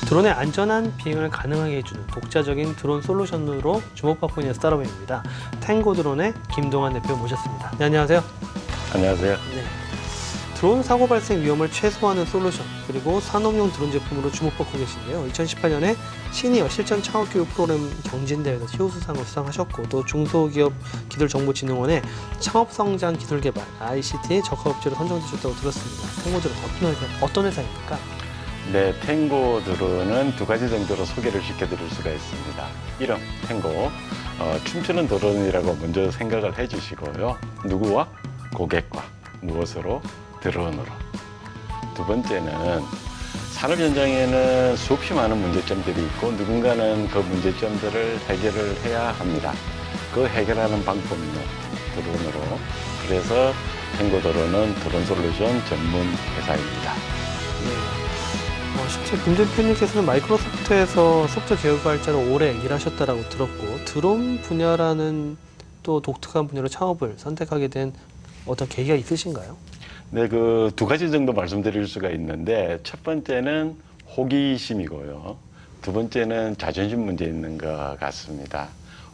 드론의 안전한 비행을 가능하게 해주는 독자적인 드론 솔루션으로 주목받고 있는 스타트업입니다. 탱고 드론의 김동환 대표 모셨습니다. 네, 안녕하세요. 안녕하세요. 네. 드론 사고 발생 위험을 최소화하는 솔루션, 그리고 산업용 드론 제품으로 주목받고 계신데요. 2018년에 시니어 실전 창업교육 프로그램 경진대회에서 최우수상을 수상하셨고, 또 중소기업 기술정보진흥원의 창업성장 기술개발 ICT 적합업체로 선정되셨다고 들었습니다. 탱고 드론 어떤 회사입니까? 네, 탱고 드론은 두 가지 정도로 소개를 시켜드릴 수가 있습니다. 이름, 탱고. 춤추는 드론이라고 먼저 생각을 해주시고요. 누구와? 고객과. 무엇으로? 드론으로. 두 번째는 산업 현장에는 수없이 많은 문제점들이 있고 누군가는 그 문제점들을 해결을 해야 합니다. 그 해결하는 방법은요, 드론으로. 그래서 탱고 드론은 드론 솔루션 전문 회사입니다. 네. 실제 김 대표님께서는 마이크로소프트에서 소프트웨어 개발자로 오래 일하셨다고 들었고, 드론 분야라는 또 독특한 분야로 창업을 선택하게 된 어떤 계기가 있으신가요? 네, 그 두 가지 정도 말씀드릴 수가 있는데, 첫 번째는 호기심이고요. 두 번째는 자존심 문제 있는 것 같습니다.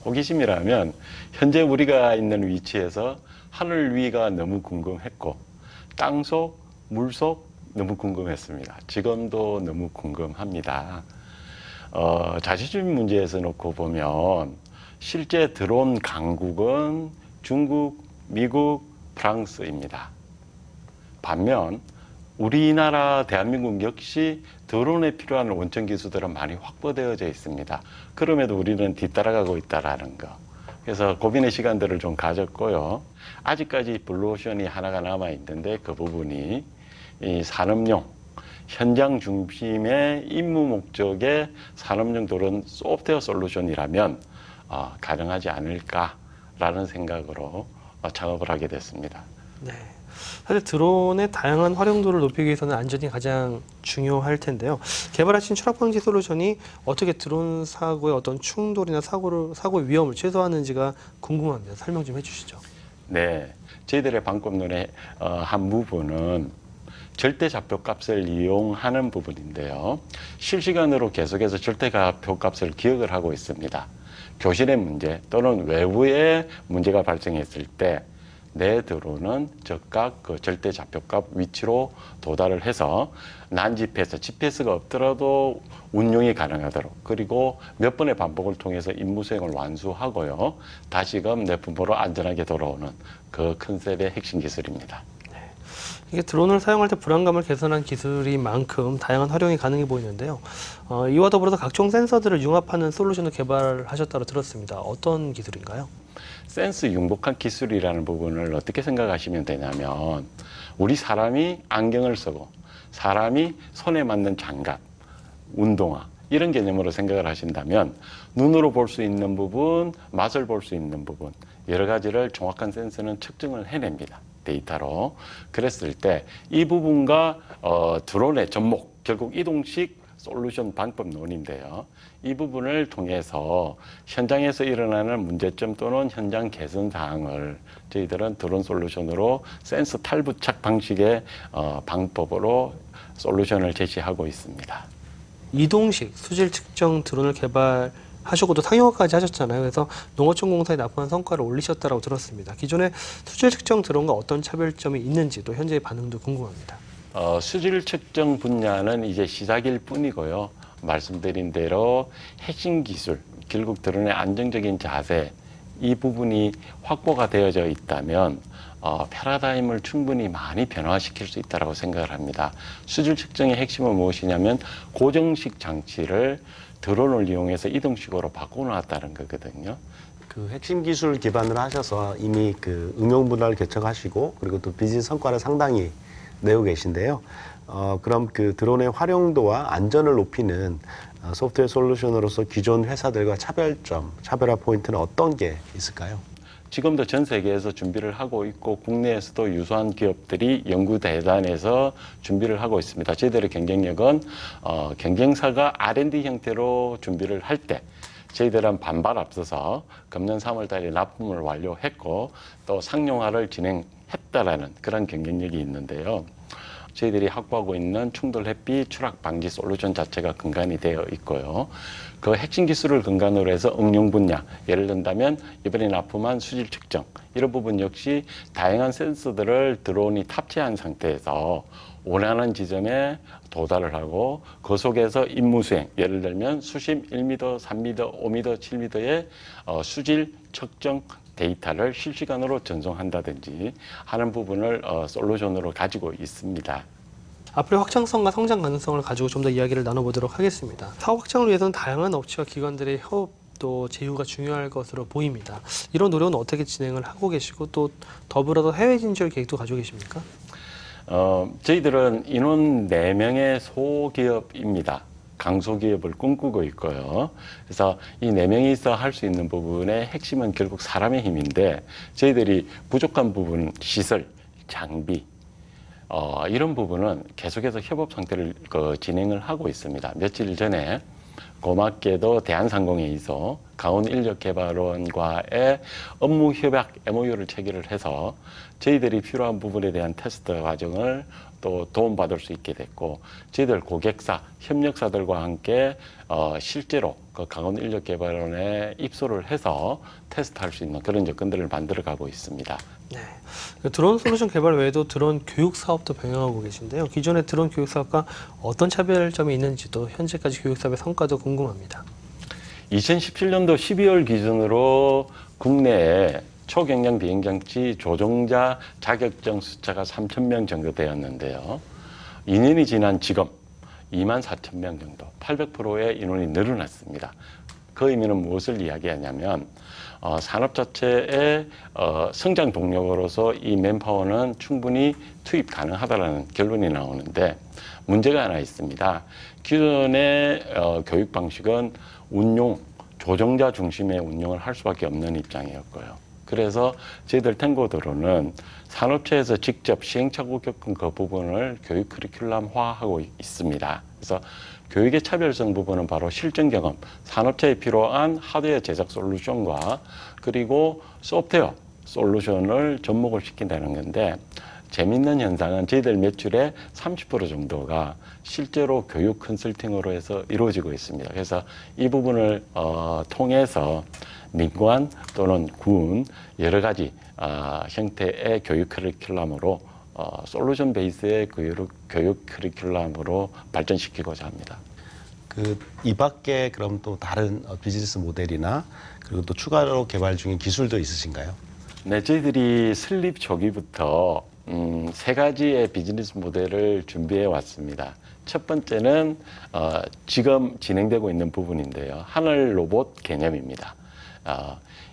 호기심이라면 현재 우리가 있는 위치에서 하늘 위가 너무 궁금했고, 땅속, 물속 너무 궁금했습니다. 지금도 너무 궁금합니다. 자존심 문제에서 놓고 보면 실제 드론 강국은 중국, 미국, 프랑스입니다. 반면 우리나라 대한민국 역시 드론에 필요한 원천 기술들은 많이 확보되어져 있습니다. 그럼에도 우리는 뒤따라가고 있다는 거. 그래서 고민의 시간들을 좀 가졌고요. 아직까지 블루오션이 하나가 남아 있는데, 그 부분이 이 산업용 현장 중심의 임무 목적의 산업용 드론 소프트웨어 솔루션이라면 가능하지 않을까라는 생각으로 창업을 하게 됐습니다. 네. 사실 드론의 다양한 활용도를 높이기 위해서는 안전이 가장 중요할 텐데요. 개발하신 추락 방지 솔루션이 어떻게 드론 사고의 어떤 충돌이나 사고의 위험을 최소화하는지가 궁금합니다. 설명 좀 해주시죠. 네, 저희들의 방법론의 한 부분은 절대 좌표값을 이용하는 부분인데요. 실시간으로 계속해서 절대 좌표값을 기억을 하고 있습니다. 교신의 문제 또는 외부의 문제가 발생했을 때 내 드론은 즉각 그 절대 좌표값 위치로 도달을 해서 난GPS, GPS가 없더라도 운용이 가능하도록, 그리고 몇 번의 반복을 통해서 임무 수행을 완수하고요, 다시금 내 분모로 안전하게 돌아오는 그 컨셉의 핵심 기술입니다. 이게 드론을 사용할 때 불안감을 개선한 기술인 만큼 다양한 활용이 가능해 보이는데요. 이와 더불어서 각종 센서들을 융합하는 솔루션을 개발하셨다고 들었습니다. 어떤 기술인가요? 센스 융복한 기술이라는 부분을 어떻게 생각하시면 되냐면, 우리 사람이 안경을 쓰고 사람이 손에 맞는 장갑, 운동화 이런 개념으로 생각을 하신다면, 눈으로 볼 수 있는 부분, 맛을 볼 수 있는 부분, 여러 가지를 정확한 센서는 측정을 해냅니다. 데이터로. 그랬을 때 이 부분과 드론의 접목, 결국 이동식 솔루션 방법론인데요. 이 부분을 통해서 현장에서 일어나는 문제점 또는 현장 개선 사항을 저희들은 드론 솔루션으로 센서 탈부착 방식의 방법으로 솔루션을 제시하고 있습니다. 이동식 수질 측정 드론을 개발하셨고 또 상용화까지 하셨잖아요. 그래서 농어촌공사에 납부한 성과를 올리셨다고 들었습니다. 기존의 수질 측정 드론과 어떤 차별점이 있는지, 또 현재의 반응도 궁금합니다. 수질 측정 분야는 이제 시작일 뿐이고요. 말씀드린 대로 핵심 기술, 결국 드론의 안정적인 자세, 이 부분이 확보가 되어져 있다면 패러다임을 충분히 많이 변화시킬 수 있다고 생각을 합니다. 수질 측정의 핵심은 무엇이냐면 고정식 장치를 드론을 이용해서 이동식으로 바꿔놨다는 거거든요. 그 핵심 기술 기반으로 하셔서 이미 그 응용 분야를 개척하시고, 그리고 또 비즈니스 성과를 상당히 내고 계신데요. 그럼 그 드론의 활용도와 안전을 높이는 소프트웨어 솔루션으로서 기존 회사들과 차별점, 차별화 포인트는 어떤 게 있을까요? 지금도 전 세계에서 준비를 하고 있고, 국내에서도 유수한 기업들이 연구대단에서 준비를 하고 있습니다. 저희들의 경쟁력은 경쟁사가 R&D 형태로 준비를 할 때 저희들은 반발 앞서서 금년 3월 달에 납품을 완료했고, 또 상용화를 진행했다라는 그런 경쟁력이 있는데요. 저희들이 확보하고 있는 충돌 햇빛 추락 방지 솔루션 자체가 근간이 되어 있고요. 그 핵심 기술을 근간으로 해서 응용 분야, 예를 든다면 이번에 납품한 수질 측정, 이런 부분 역시 다양한 센서들을 드론이 탑재한 상태에서 원하는 지점에 도달을 하고 그 속에서 임무 수행, 예를 들면 수심 1m, 3m, 5m, 7m의 수질 측정 데이터를 실시간으로 전송한다든지 하는 부분을 솔루션으로 가지고 있습니다. 앞으로의 확장성과 성장 가능성을 가지고 좀 더 이야기를 나눠보도록 하겠습니다. 사업 확장을 위해서는 다양한 업체와 기관들의 협업도 제휴가 중요할 것으로 보입니다. 이런 노력은 어떻게 진행을 하고 계시고 또 더불어서 해외 진출 계획도 가지고 계십니까? 저희들은 인원 4명의 소기업입니다. 강소기업을 꿈꾸고 있고요. 그래서 이 4명이서 할 수 있는 부분의 핵심은 결국 사람의 힘인데 저희들이 부족한 부분, 시설, 장비, 이런 부분은 계속해서 협업 상태를 진행을 하고 있습니다. 며칠 전에 고맙게도 대한상공회의소 강원인력개발원과의 업무 협약 MOU를 체결을 해서 저희들이 필요한 부분에 대한 테스트 과정을 또 도움받을 수 있게 됐고, 저희들 고객사, 협력사들과 함께 실제로 그 강원인력개발원에 입소를 해서 테스트할 수 있는 그런 여건들을 만들어가고 있습니다. 네. 드론 솔루션 개발 외에도 드론 교육 사업도 병행하고 계신데요. 기존의 드론 교육 사업과 어떤 차별점이 있는지도 현재까지 교육 사업의 성과도 궁금합니다. 2017년도 12월 기준으로 국내에 초경량 비행장치 조종자 자격증 숫자가 3,000명 정도 되었는데요. 2년이 지난 지금 24,000명 정도, 800%의 인원이 늘어났습니다. 그 의미는 무엇을 이야기하냐면 산업 자체의 성장 동력으로서 이 맨파워는 충분히 투입 가능하다는 결론이 나오는데 문제가 하나 있습니다. 기존의 교육 방식은 운용, 조종자 중심의 운용을 할 수밖에 없는 입장이었고요. 그래서 저희들 탱고드론은 산업체에서 직접 시행착오 겪은 그 부분을 교육 커리큘럼화하고 있습니다. 그래서 교육의 차별성 부분은 바로 실전 경험, 산업체에 필요한 하드웨어 제작 솔루션과 그리고 소프트웨어 솔루션을 접목을 시킨다는 건데, 재밌는 현상은 저희들 매출의 30% 정도가 실제로 교육 컨설팅으로 해서 이루어지고 있습니다. 그래서 이 부분을 통해서 민관 또는 군 여러 가지 형태의 교육 커리큘럼으로 솔루션 베이스의 교육 커리큘럼으로 발전시키고자 합니다. 이 밖에 그럼 또 다른 비즈니스 모델이나 그리고 또 추가로 개발 중인 기술도 있으신가요? 네, 저희들이 설립 초기부터 3가지의 비즈니스 모델을 준비해 왔습니다. 첫 번째는 지금 진행되고 있는 부분인데요. 하늘 로봇 개념입니다.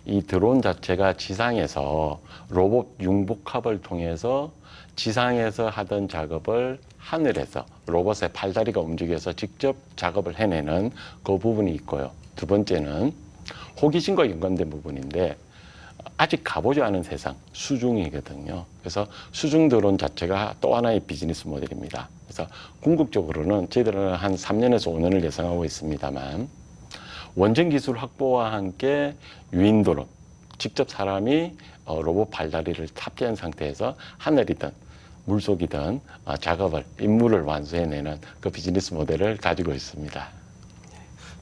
이 드론 자체가 지상에서 로봇 융복합을 통해서 지상에서 하던 작업을 하늘에서 로봇의 팔다리가 움직여서 직접 작업을 해내는 그 부분이 있고요. 두 번째는 호기심과 연관된 부분인데 아직 가보지 않은 세상, 수중이거든요. 그래서 수중 드론 자체가 또 하나의 비즈니스 모델입니다. 그래서 궁극적으로는 저희들은 한 3년에서 5년을 예상하고 있습니다만 원전 기술 확보와 함께 유인 드론, 직접 사람이 로봇 팔다리를 탑재한 상태에서 하늘이든 물속이든 작업을, 임무를 완수해내는 그 비즈니스 모델을 가지고 있습니다.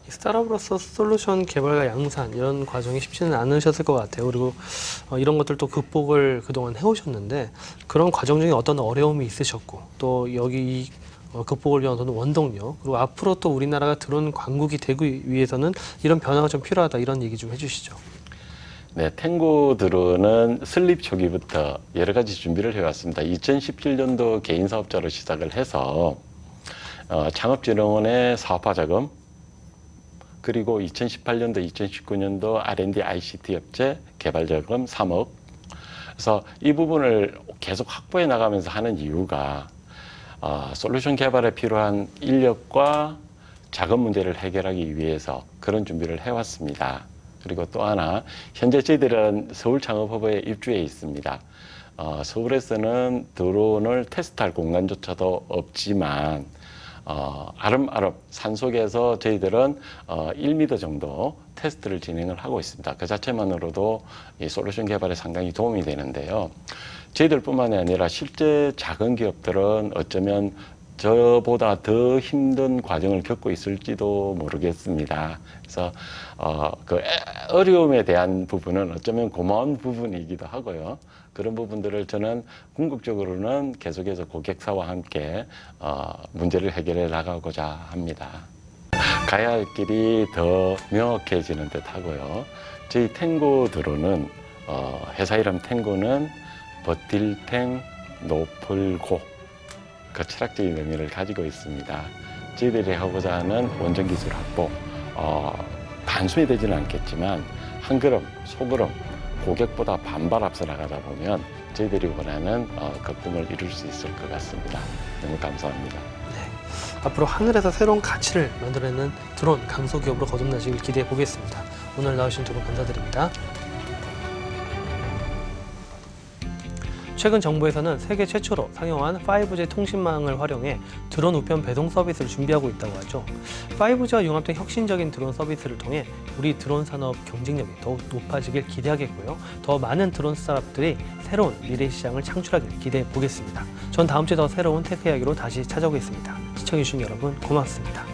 스타트업으로서 솔루션 개발과 양산 이런 과정이 쉽지는 않으셨을 것 같아요. 그리고 이런 것들도 극복을 그동안 해오셨는데 그런 과정 중에 어떤 어려움이 있으셨고 또 여기 극복을 위한 어떤 원동력 그리고 앞으로 또 우리나라가 드론 강국이 되기 위해서는 이런 변화가 좀 필요하다 이런 얘기 좀 해주시죠. 네, 탱고 드론은 설립 초기부터 여러 가지 준비를 해왔습니다. 2017년도 개인 사업자로 시작을 해서 창업진흥원의 사업화 자금 그리고 2018년도, 2019년도 R&D ICT 업체 개발 자금 3억. 그래서 이 부분을 계속 확보해 나가면서 하는 이유가 솔루션 개발에 필요한 인력과 자금 문제를 해결하기 위해서 그런 준비를 해왔습니다. 그리고 또 하나, 현재 저희들은 서울창업허브에 입주해 있습니다. 서울에서는 드론을 테스트할 공간조차도 없지만 아름아름 산속에서 저희들은 1m 정도 테스트를 진행을 하고 있습니다. 그 자체만으로도 이 솔루션 개발에 상당히 도움이 되는데요. 저희들뿐만이 아니라 실제 작은 기업들은 어쩌면 저보다 더 힘든 과정을 겪고 있을지도 모르겠습니다. 그래서 그 어려움에 대한 부분은 어쩌면 고마운 부분이기도 하고요. 그런 부분들을 저는 궁극적으로는 계속해서 고객사와 함께 문제를 해결해 나가고자 합니다. 가야 할 길이 더 명확해지는 듯 하고요. 저희 탱고 드론은 회사 이름 탱고는 버틸 탱 노풀고 그 철학적인 의미를 가지고 있습니다. 저희들이 하고자 하는 원전 기술 확보, 단순히 되지는 않겠지만 한 걸음, 소걸음 고객보다 반발 앞서 나가다 보면 저희들이 원하는 그 꿈을 이룰 수 있을 것 같습니다. 너무 감사합니다. 네, 앞으로 하늘에서 새로운 가치를 만들어내는 드론 강소기업으로 거듭나시길 기대해 보겠습니다. 오늘 나오신 두 분 감사드립니다. 최근 정부에서는 세계 최초로 상용한 5G 통신망을 활용해 드론 우편 배송 서비스를 준비하고 있다고 하죠. 5G와 융합된 혁신적인 드론 서비스를 통해 우리 드론 산업 경쟁력이 더욱 높아지길 기대하겠고요. 더 많은 드론 스타트업들이 새로운 미래 시장을 창출하길 기대해 보겠습니다. 전 다음 주에 더 새로운 테크 이야기로 다시 찾아오겠습니다. 시청해주신 여러분 고맙습니다.